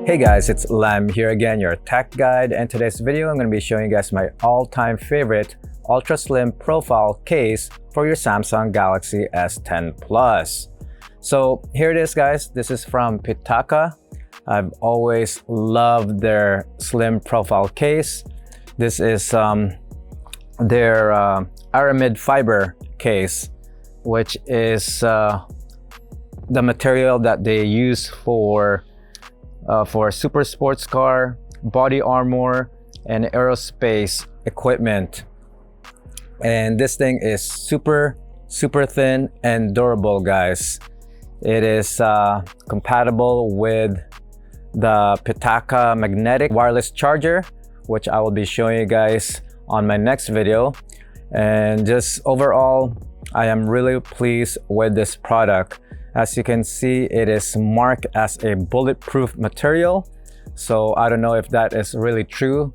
Hey guys, it's Lam here again, your tech guide, and today's video I'm going to be showing you guys my all-time favorite ultra slim profile case for your Samsung Galaxy S10 Plus. So here it is guys, this is from PITAKA. I've always loved their slim profile case. This is their aramid fiber case, which is the material that they use for super sports car, body armor, and aerospace equipment. And this thing is super thin and durable guys. It is compatible with the PITAKA magnetic wireless charger, which I will be showing you guys on my next video. And just overall, I am really pleased with this product. As you can see, it is marked as a bulletproof material. So I don't know if that is really true,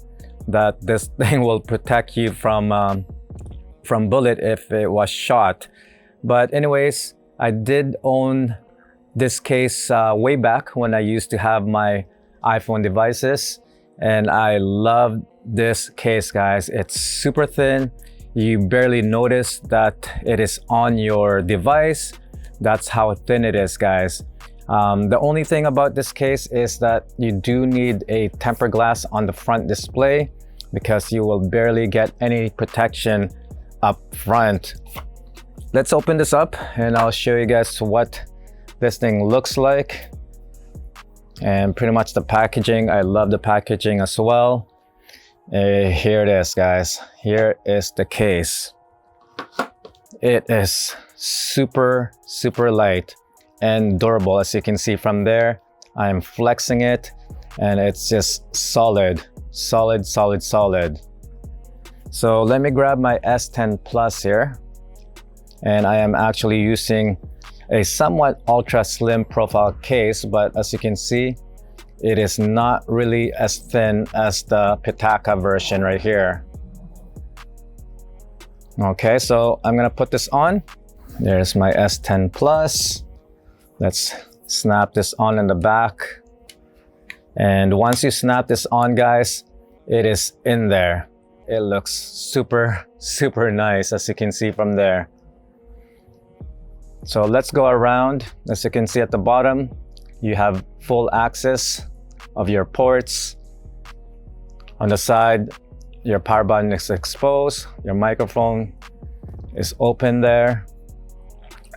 that this thing will protect you from bullet if it was shot. But anyways, I did own this case way back when I used to have my iPhone devices. And I love this case, guys. It's super thin. You barely notice that it is on your device. That's how thin it is, guys. The only thing about this case is that you do need a tempered glass on the front display because you will barely get any protection up front. Let's open this up and I'll show you guys what this thing looks like. And pretty much the packaging, I love the packaging as well. Here it is, guys. Here is the case. It is super light and durable. As you can see from there, I am flexing it and it's just solid. So let me grab my S10 Plus here, and I am actually using a somewhat ultra slim profile case, but as you can see, it is not really as thin as the PITAKA version right here. Okay, so I'm gonna put this on. There's my S10 Plus. Let's snap this on in the back. And once you snap this on, guys, it is in there. It looks super nice, as you can see from there. So let's go around. As you can see at the bottom, you have full access of your ports. On the side, your power button is exposed, your microphone is open there,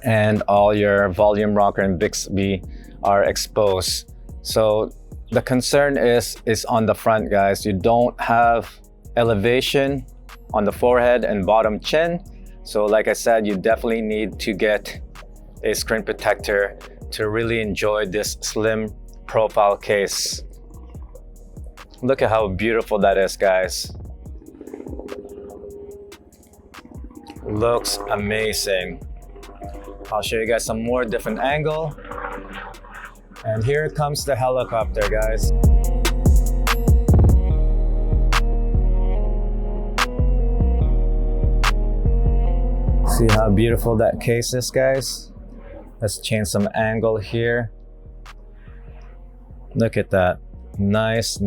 and all your volume rocker and Bixby are exposed. So the concern is on the front, guys. You don't have elevation on the forehead and bottom chin. So like I said, you definitely need to get a screen protector to really enjoy this slim profile case. Look at how beautiful that is, guys. Looks amazing. I'll show you guys some more different angle. And here comes the helicopter, guys. See how beautiful that case is, guys? Let's change some angle here. Look at that. Nice.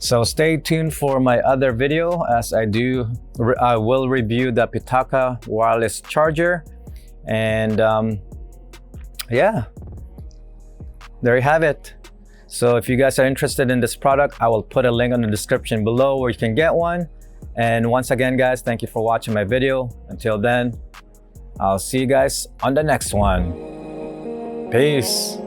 So stay tuned for my other video as I will review the PITAKA wireless charger. And yeah, there you have it. So if you guys are interested in this product, I will put a link in the description below where you can get one. And once again, guys, thank you for watching my video. Until then, I'll see you guys on the next one. Peace.